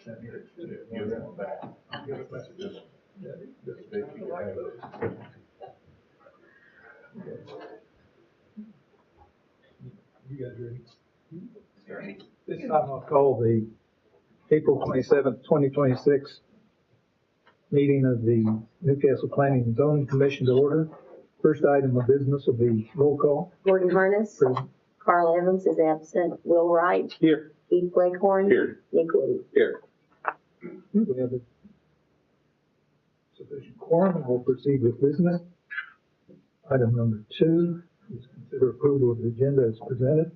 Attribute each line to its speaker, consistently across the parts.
Speaker 1: Give them back. Give it back to this. This big you can have it.
Speaker 2: You guys ready? This time I'll call the April 27th, 2026 meeting of the Newcastle Planning and Zoning Commission to order. First item of business will be roll call.
Speaker 3: Gordon Harness.
Speaker 2: Present.
Speaker 3: Carl Evans is absent. Will Wright.
Speaker 1: Here.
Speaker 3: Keith Blakehorn.
Speaker 1: Here.
Speaker 3: Nick Wood.
Speaker 1: Here.
Speaker 2: We have a sufficient quorum, and we'll proceed with business. Item number 2 is consider approval of the agenda as presented.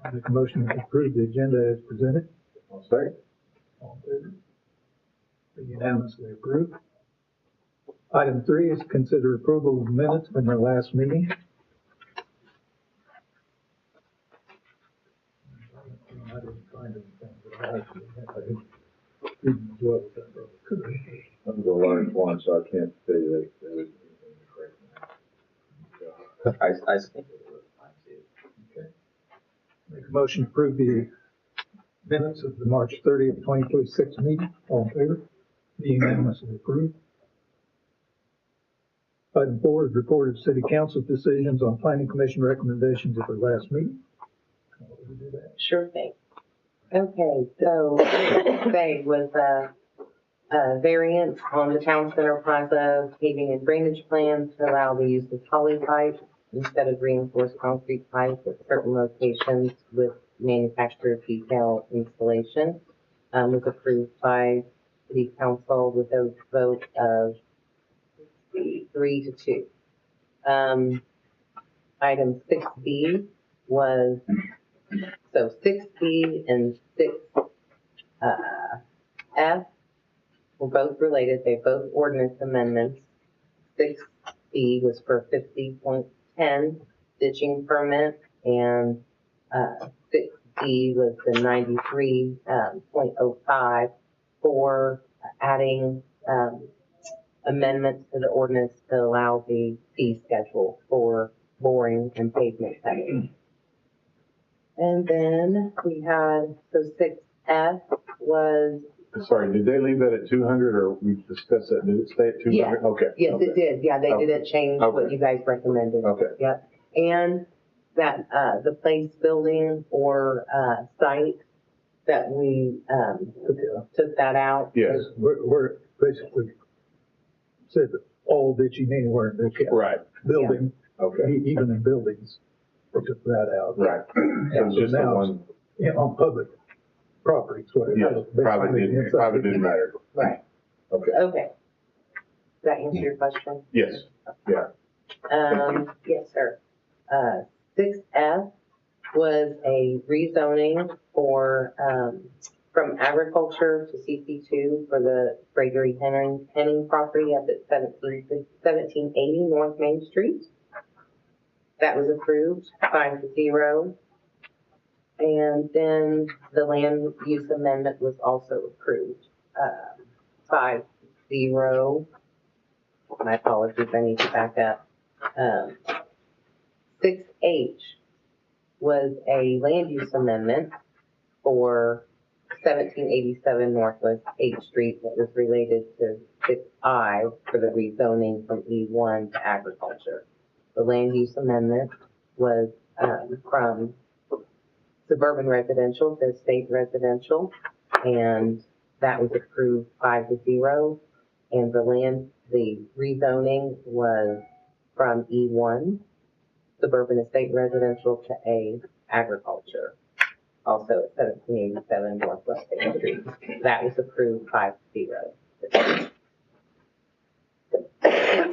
Speaker 2: I make a motion to approve the agenda as presented.
Speaker 1: I'll say.
Speaker 2: All in favor? Unanimously approved. Item 3 is consider approval of minutes from our last meeting. I didn't find anything, but I didn't read as well as I probably could have.
Speaker 1: I'm going to learn one, so I can't say that there was anything correct.
Speaker 4: I think it was fine too.
Speaker 2: Okay. Make a motion to approve the minutes of the March 30th, 2026 meeting. All in favor? Be unanimously approved. Item 4 is report of city council decisions on planning commission recommendations at their last meeting. How would we do that?
Speaker 5: Sure thing. Okay, so today was a variance on the town center plaza paving and drainage plan to allow the use of poly pipe instead of reinforced concrete pipe at certain locations with manufacturer detail installation. Was approved by city council with a vote of 3-2. Item 6B was, so 6B and 6F were both related. They both ordinance amendments. 6B was for 50.10 ditching permit, and 6D was the 93.05 for adding amendments to the ordinance to allow the fee schedule for boring and pavement cutting. And then we had, so 6F was.
Speaker 1: Sorry, did they leave that at 200 or we discussed that? Did it stay at 200?
Speaker 5: Yeah.
Speaker 1: Okay.
Speaker 5: Yes,
Speaker 1: okay.
Speaker 5: it did. Yeah, they didn't change what
Speaker 1: Okay.
Speaker 5: you guys recommended.
Speaker 1: Okay.
Speaker 5: Yep. And that, the place, building, or, site that we, took that out.
Speaker 1: Yes.
Speaker 2: We're basically said that all ditching anywhere in Newcastle.
Speaker 1: Right.
Speaker 2: Building,
Speaker 1: Okay.
Speaker 2: even in buildings, we took that out.
Speaker 1: Right.
Speaker 2: And
Speaker 1: So just the
Speaker 2: now
Speaker 1: one.
Speaker 2: it's on public property, so it
Speaker 1: Yes. Private didn't matter.
Speaker 5: Right.
Speaker 1: Okay.
Speaker 5: Okay. Does that answer your question?
Speaker 1: Yes. Yeah.
Speaker 5: Yes, sir. 6F was a rezoning for, from agriculture to CC2 for the Gregory Henning property up at 1780 North Main Street. That was approved 5-0. And then the land use amendment was also approved 5-0. My apologies, I need to back up. 6H was a land use amendment for 1787 Northwest 8th Street that was related to 6I for the rezoning from E1 to agriculture. The land use amendment was from suburban residential to estate residential, and that was approved 5-0. And the rezoning was from E1, suburban estate residential, to A, agriculture, also at 1787 Northwest 8th Street. That was approved 5-0.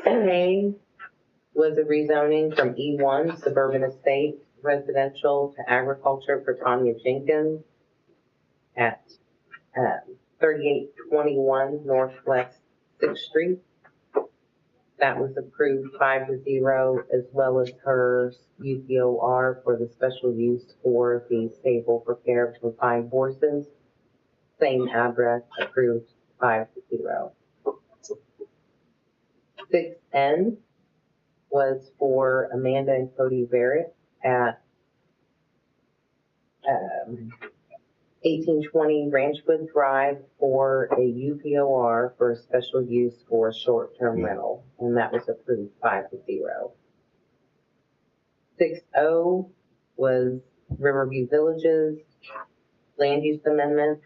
Speaker 5: A was a rezoning from E1, suburban estate residential, to agriculture for Tanya Jenkins at 3821 Northwest 6th Street. That was approved 5-0, as well as her UPOR for the special use for the stable for care of confined horses. Same address, approved 5-0. 6N was for Amanda and Cody Barrett at 1820 Ranchwood Drive for a UPOR for special use for short-term rental, and that was approved 5-0. 6-0 was Riverview Villages land use amendment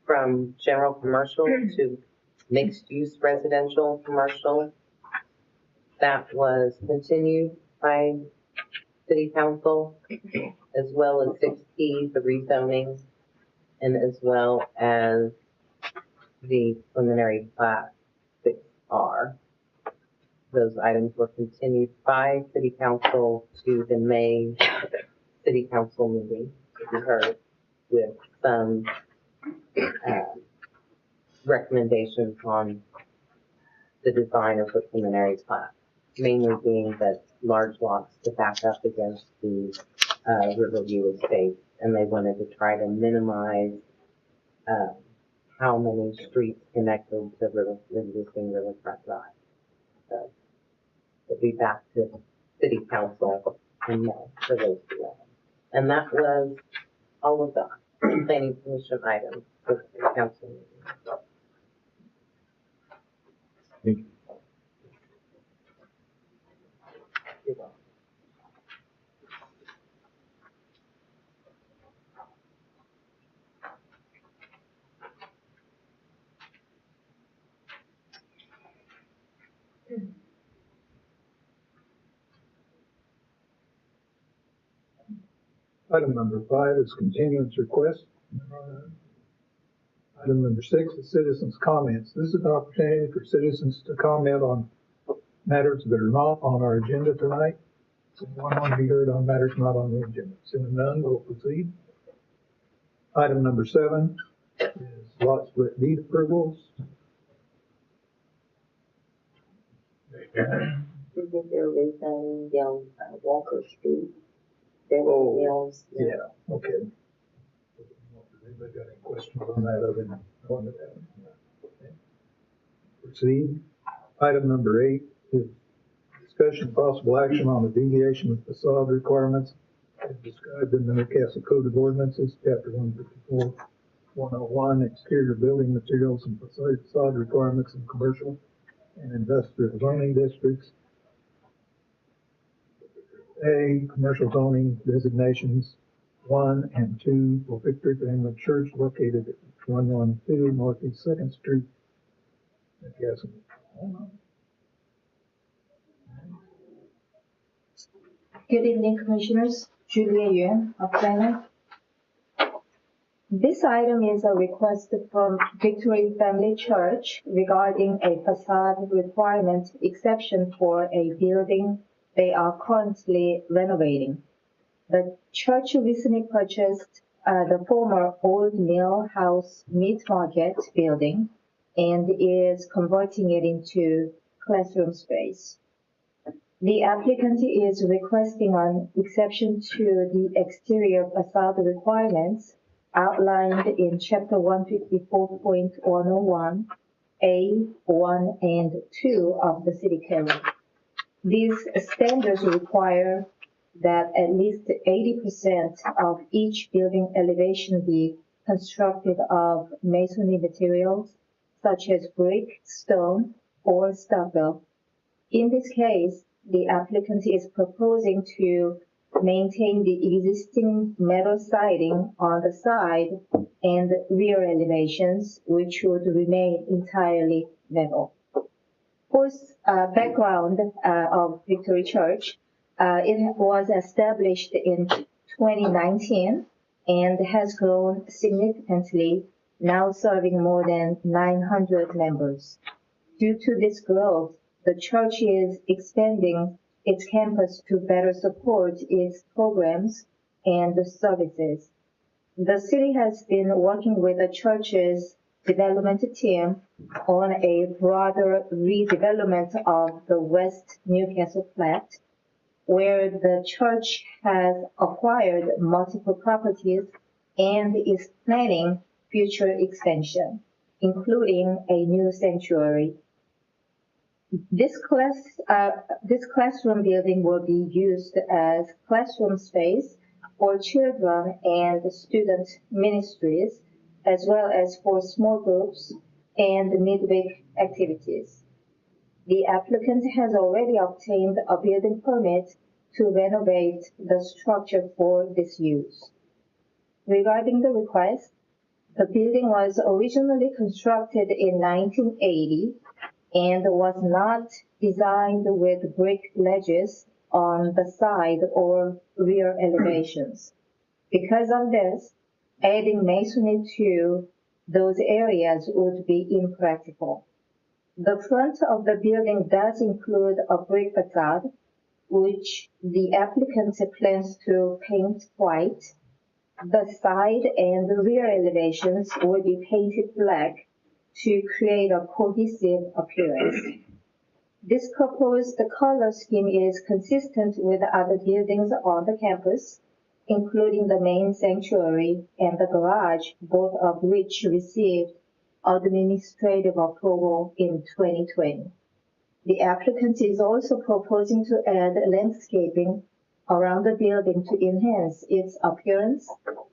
Speaker 5: from general commercial to mixed-use residential commercial. That was continued by City Council, as well as 6P, the rezoning, and as well as the preliminary plat 6R. Those items were continued by City Council to the May City Council meeting, to be heard, with some recommendations on the design of the preliminary plat, mainly being that large lots to back up against the Riverview estate, and they wanted to try to minimize how many streets connected to existing Riverfront Drive. So it'll be back to City Council in May for those two items. And that was all of the planning commission items for the council meeting.
Speaker 2: Thank you.
Speaker 5: You're welcome.
Speaker 2: Item number 5 is continuance request. Item number 6 is citizens' comments. This is an opportunity for citizens to comment on matters that are not on our agenda tonight. If anyone wants to be heard on matters not on the agenda. Seeing none, we'll proceed. Item number 7 is lot split deed approvals.
Speaker 3: There is down Walker Street. There
Speaker 2: Oh,
Speaker 3: were mills.
Speaker 2: Yeah, okay. Anybody got any questions on that other than one of them? Okay. Proceed. Item number 8 is discussion of possible action on the deviation of facade requirements as described in the Newcastle Code of Ordinances, Chapter 154, 101, exterior building materials and facade requirements in commercial and industrial zoning districts. A, commercial zoning designations 1 and 2 for Victory Family Church located at 112 Northeast 2nd Street, Newcastle.
Speaker 6: Good evening, Commissioners. Julia Yuan of Planning. This item is a request from Victory Family Church regarding a facade requirement exception for a building they are currently renovating. The church recently purchased the former Old Mill House Meat Market building and is converting it into classroom space. The applicant is requesting an exception to the exterior facade requirements outlined in Chapter 154.101, A, 1 and 2 of the City Code. These standards require that at least 80% of each building elevation be constructed of masonry materials such as brick, stone, or stucco. In this case, the applicant is proposing to maintain the existing metal siding on the side and rear elevations, which would remain entirely metal. For background of Victory Church, it was established in 2019 and has grown significantly, now serving more than 900 members. Due to this growth, the church is expanding its campus to better support its programs and services. The city has been working with the church's development team on a broader redevelopment of the West Newcastle plat, where the church has acquired multiple properties and is planning future expansion, including a new sanctuary. This classroom building will be used as classroom space for children and student ministries, as well as for small groups and midweek activities. The applicant has already obtained a building permit to renovate the structure for this use. Regarding the request, the building was originally constructed in 1980 and was not designed with brick ledges on the side or rear elevations. Because of this, adding masonry to those areas would be impractical. The front of the building does include a brick facade, which the applicant plans to paint white. The side and rear elevations will be painted black to create a cohesive appearance. This proposed color scheme is consistent with other buildings on the campus, including the main sanctuary and the garage, both of which received administrative approval in 2020. The applicant is also proposing to add landscaping around the building to enhance its appearance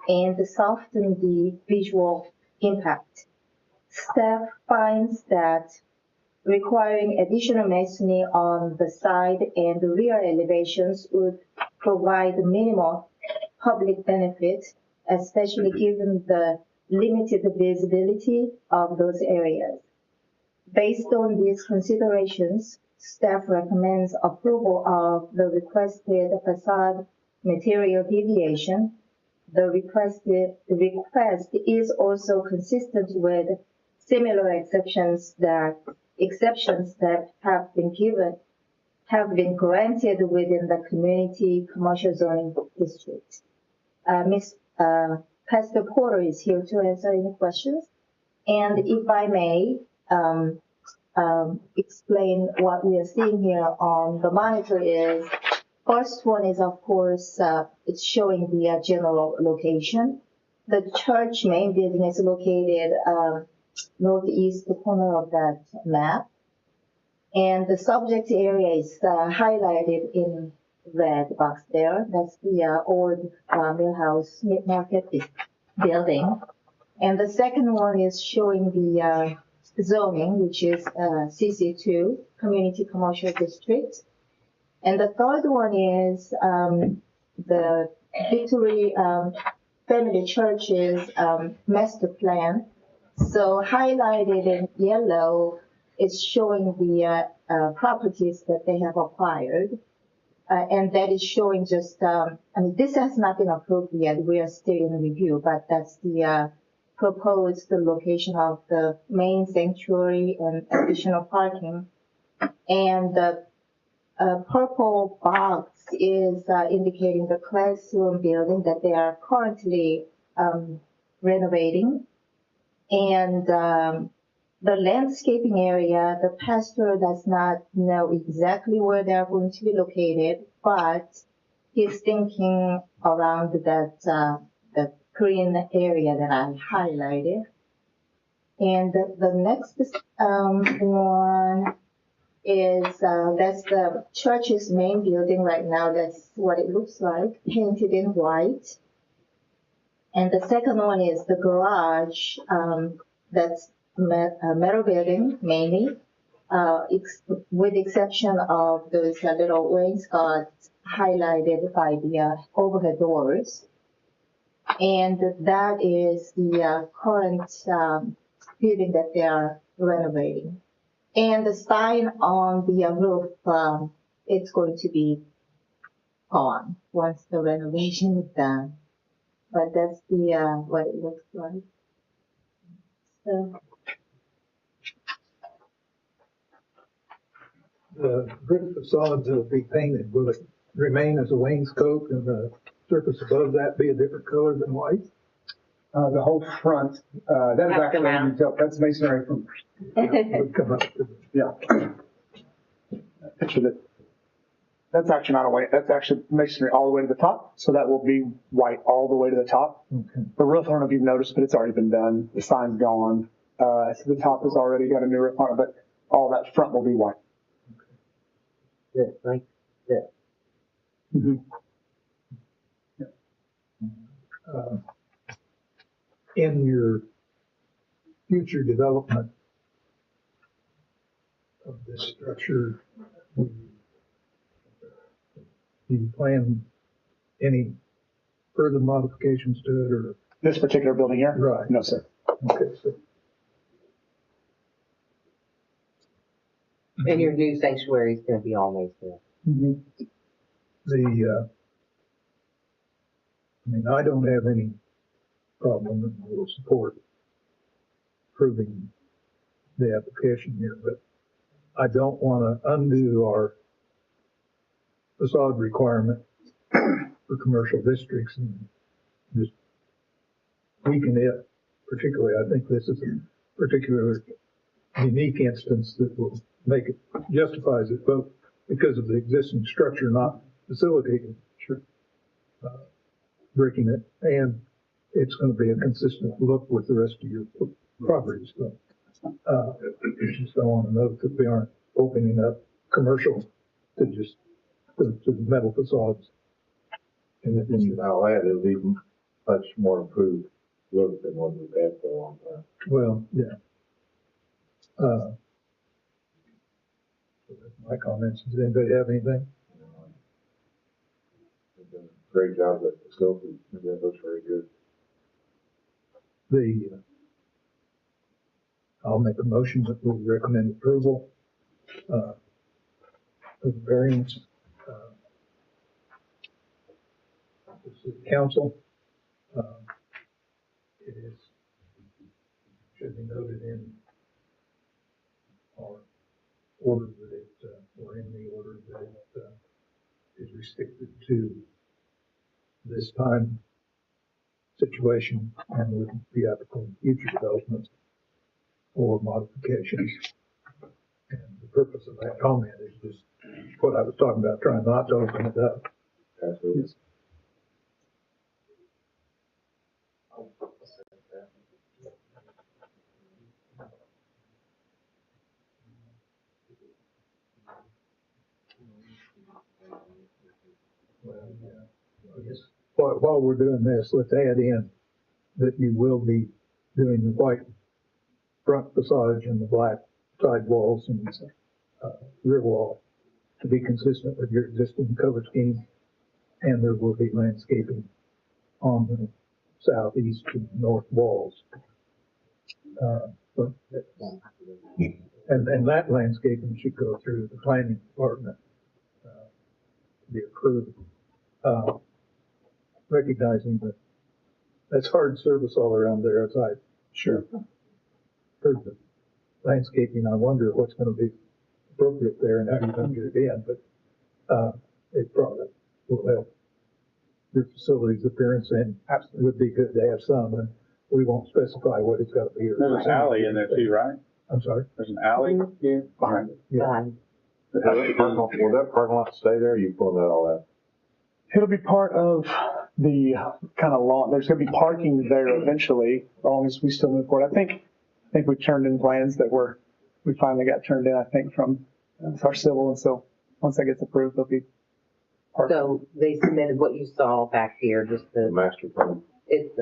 Speaker 6: and soften the visual impact. Staff finds that requiring additional masonry on the side and rear elevations would provide minimal public benefit, especially given the limited visibility of those areas. Based on these considerations, staff recommends approval of the requested facade material deviation. The request is also consistent with similar exceptions that have been granted within the community commercial zoning district. Pastor Porter is here to answer any questions. And if I may explain what we are seeing here on the monitor is, first one is, of course, it's showing the general location. The church main building is located northeast corner of that map. And the subject area is highlighted in red box there. That's the old Millhouse Market building. And the second one is showing the zoning, which is CC2, Community Commercial District. And the third one is the Victory Family Church's master plan. So highlighted in yellow is showing the properties that they have acquired. And that is showing just, this has not been approved yet. We are still in review, but that's the proposed location of the main sanctuary and additional parking. And the purple box is indicating the classroom building that they are currently renovating. And the landscaping area, the pastor does not know exactly where they are going to be located, but he's thinking around that the green area that I highlighted. And the next one is that's the church's main building right now. That's what it looks like, painted in white. And the second one is the garage. That's metal building mainly, with exception of those little wainscots highlighted by the overhead doors. And that is the current building that they are renovating. And the sign on the roof, it's going to be gone once the renovation is done. But that's the what it looks like. So.
Speaker 2: The brick facades will be painted. Will it remain as a wainscot and the surface above that be a different color than white?
Speaker 7: The whole front, that is actually detailed. That's masonry from,
Speaker 2: Would come up to
Speaker 7: yeah. Picture that. That's actually not a white. That's actually masonry all the way to the top. So that will be white all the way to the top.
Speaker 2: okay.
Speaker 7: The roof, I don't know if you've noticed, but it's already been done. The sign's gone. So the top has already got a new roof on it, but all that front will be white.
Speaker 5: This, like this.
Speaker 7: Mm-hmm. Yeah.
Speaker 2: uh, in your future development of this structure, do you plan any further modifications to it, or?
Speaker 7: This particular building here?
Speaker 2: Right.
Speaker 7: No, sir.
Speaker 2: Okay, so,
Speaker 5: And your new sanctuary is gonna be all masonry.
Speaker 2: I mean, I don't have any problem, and will support approving the application here, but I don't want to undo our facade requirement for commercial districts and just weaken it. Particularly, I think this is a particularly unique instance that will make it, justifies it both because of the existing structure not facilitating breaking it, and it's going to be a consistent look with the rest of your properties. So, just don't want to note that we aren't opening up commercial to just to the metal facades. And
Speaker 1: I'll add, it'll be much more improved look than one we've had for a long time.
Speaker 2: well, yeah. So that's my comments. Does anybody have anything?
Speaker 1: They've done a great job with the facility. That looks very good.
Speaker 2: I'll make a motion that we recommend approval, for the variance, to the council. It is, should be noted in our order that it, or in the order that it, is restricted to this time situation and would be applicable in future developments or modifications. And the purpose of that comment is just what I was talking about, trying not to open it up.
Speaker 1: Absolutely.
Speaker 2: Well, yeah, I guess while we're doing this, let's add in that you will be doing the white front facade and the black side walls and rear wall to be consistent with your existing cover scheme. And there will be landscaping on the southeast and north walls. But, and that landscaping should go through the planning department, to be approved. Recognizing that that's hard service all around there, as I
Speaker 7: Sure.
Speaker 2: heard the landscaping. I wonder what's going to be appropriate there and how you're going to get it in, but it probably will help your facility's appearance, and it would be good to have some, and we won't specify what it's got to be.
Speaker 8: There's an alley in there too, right?
Speaker 2: I'm sorry?
Speaker 8: There's an alley here behind it.
Speaker 2: Yeah.
Speaker 1: Will that parking lot stay there? Or you pulling that all out?
Speaker 7: It'll be part of the kind of lawn. There's going to be parking there eventually, as long as we still move forward. I think we turned in plans that we finally got turned in, I think, from our civil. And so once that gets approved, there'll be parking.
Speaker 5: So they submitted what you saw back here, just
Speaker 1: The
Speaker 5: the,
Speaker 1: master plan.
Speaker 5: it's,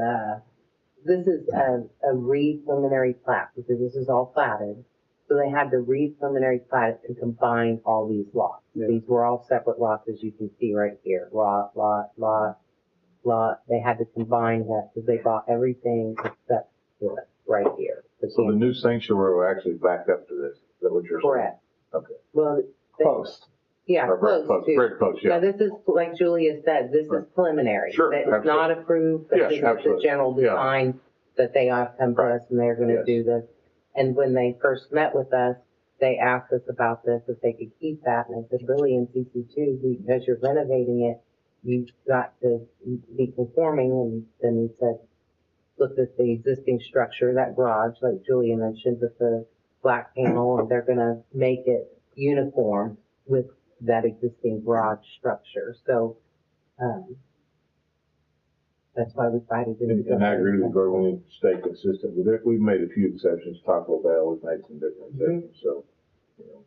Speaker 5: this is a re-preliminary plat, because this is all platted. So they had to re-preliminary plat to combine all these lots.
Speaker 8: Yeah.
Speaker 5: These were all separate lots, as you can see right here, lot. They had to combine that, because they bought everything except this right here.
Speaker 1: So the new sanctuary will actually back up to this. Is that what you're saying?
Speaker 5: Correct.
Speaker 1: Okay.
Speaker 5: Well, they-
Speaker 7: Close.
Speaker 5: yeah,
Speaker 1: Or very
Speaker 5: close to.
Speaker 1: Very close,
Speaker 5: Now,
Speaker 1: yeah.
Speaker 5: this is, like Julia said, this is preliminary.
Speaker 1: Sure,
Speaker 5: It's not approved, but
Speaker 1: Yes,
Speaker 5: this is the
Speaker 1: absolutely.
Speaker 5: general
Speaker 1: Yeah.
Speaker 5: design that they have come to
Speaker 1: Right.
Speaker 5: us, and they're gonna
Speaker 1: Yes.
Speaker 5: do this. And when they first met with us, they asked us about this, if they could keep that, and I said, really, in CC2, because you're renovating it, you've got to be conforming, and then he said, look at the existing structure, that garage, like Julia mentioned, with the black panel, and they're gonna make it uniform with that existing garage structure. So, that's why we decided to.
Speaker 1: And I agree with Gordon, we need to stay consistent with it. We've made a few exceptions. Taco Bell, we've made some different exceptions, so. You know.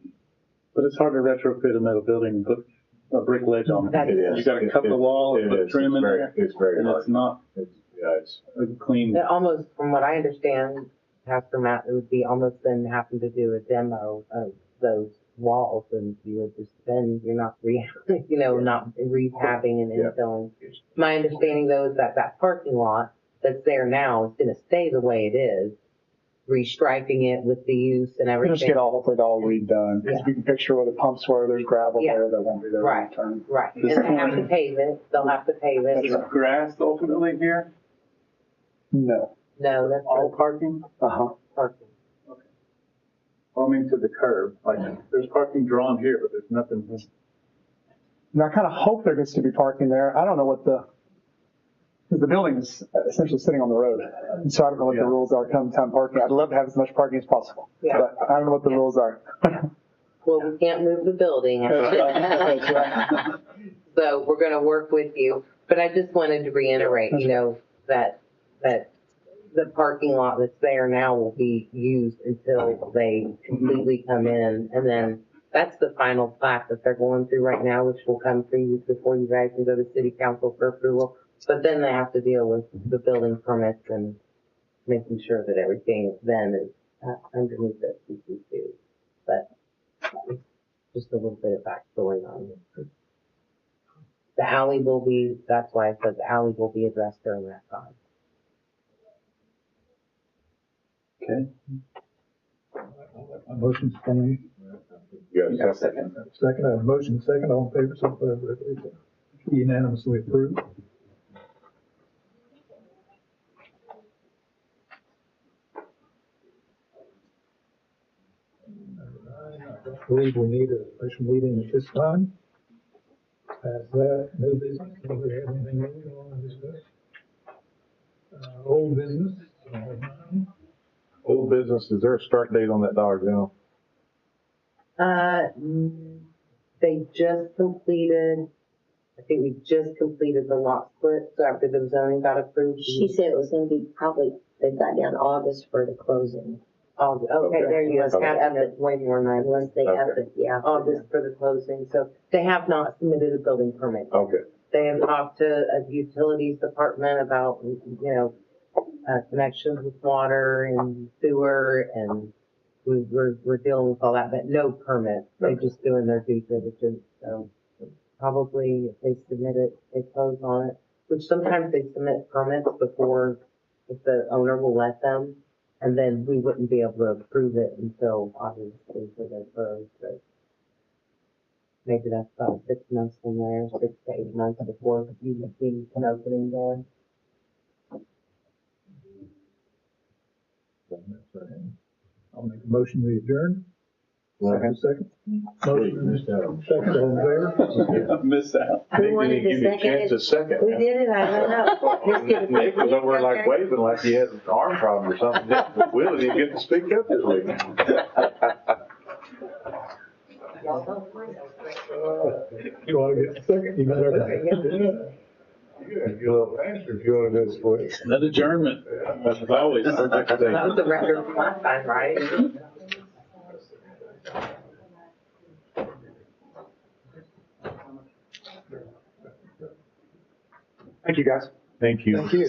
Speaker 8: But it's hard to retrofit a metal building and put a brick ledge on it.
Speaker 5: That
Speaker 1: It
Speaker 5: is.
Speaker 1: is.
Speaker 8: You gotta cut the wall and
Speaker 1: It
Speaker 8: put
Speaker 1: is.
Speaker 8: trim in there,
Speaker 1: It's very
Speaker 8: and
Speaker 1: hard.
Speaker 8: it's not,
Speaker 1: Yeah, it's,
Speaker 8: Clean.
Speaker 5: It almost, from what I understand, Pastor Matt, it would be almost then having to do a demo of those walls, and you would just, then you're not not rehabbing and
Speaker 1: Yeah.
Speaker 5: infilling. My understanding though is that that parking lot that's there now is gonna stay the way it is, restriping it with the use and
Speaker 7: We'll
Speaker 5: everything.
Speaker 7: just get hopefully it all redone.
Speaker 5: Yeah.
Speaker 7: If you can picture where the pumps were, there's gravel
Speaker 5: Yeah.
Speaker 7: there that won't be there
Speaker 5: Right.
Speaker 7: long term.
Speaker 5: Right, and they have to pave it, they'll have to pave
Speaker 8: Is
Speaker 5: it.
Speaker 8: grass ultimately here?
Speaker 7: No.
Speaker 5: No, that's
Speaker 8: All
Speaker 5: all
Speaker 8: parking?
Speaker 7: Uh-huh.
Speaker 5: parking.
Speaker 8: I mean, to the curb, like, there's parking drawn here, but there's nothing.
Speaker 7: And I kind of hope there gets to be parking there. I don't know what because the building is essentially sitting on the road. And so I don't know what the rules are come time parking. I'd love to have as much parking as possible.
Speaker 5: Yeah.
Speaker 7: But I don't know what the rules are.
Speaker 5: Well, we can't move the building. So we're gonna work with you, but I just wanted to reiterate, that the parking lot that's there now will be used until they completely come in, and then that's the final plat that they're going through right now, which will come through you before you guys can go to city council for approval. But then they have to deal with the building permits and making sure that everything then is underneath the CC2. But just a little bit of backstory on it. The alley will be, that's why I said the alley will be addressed during that time.
Speaker 8: Okay.
Speaker 2: A motion standing.
Speaker 1: you got a second?
Speaker 2: Second, I have a motion second, all in favor, so unanimously approved. I believe we need a special meeting at this time. As that, new business, anybody have anything new you want to discuss? Old business?
Speaker 1: Old business, is there a start date on that Dollar General?
Speaker 5: They just completed, I think we just completed the lot split, so after the zoning got approved.
Speaker 3: She said it was gonna be probably, they got down August for the closing.
Speaker 5: Oh, okay, there you go, half of it, way more than
Speaker 3: Once they have it, yeah.
Speaker 5: August for the closing, so they have not submitted a building permit.
Speaker 1: Okay,
Speaker 5: They have talked to a utilities department about, connections with water and sewer, and we're dealing with all that, but no permit. They're just doing their due diligence, so probably if they submit it, they close on it, which sometimes they submit permits before, if the owner will let them, and then we wouldn't be able to approve it until obviously for their close, but maybe that's about 6 months from there, 6 to 8 months before you see an opening there.
Speaker 2: I'll make a motion to adjourn.
Speaker 1: Second.
Speaker 2: Second. Motion, second, all in favor?
Speaker 8: Missed out.
Speaker 1: They
Speaker 3: Who wanted
Speaker 1: didn't
Speaker 3: to
Speaker 1: give you a chance to second.
Speaker 3: Who did it? I don't know. Let's get it.
Speaker 1: Nick was over like waving like he had an arm problem or something. Will didn't get to speak up this week.
Speaker 2: You want to get a second? You better.
Speaker 1: You gotta get a little faster if you wanna go this way.
Speaker 8: That adjournment, as always.
Speaker 5: That was the record from last time, right?
Speaker 7: Thank you, guys.
Speaker 1: Thank you.
Speaker 2: Thank you.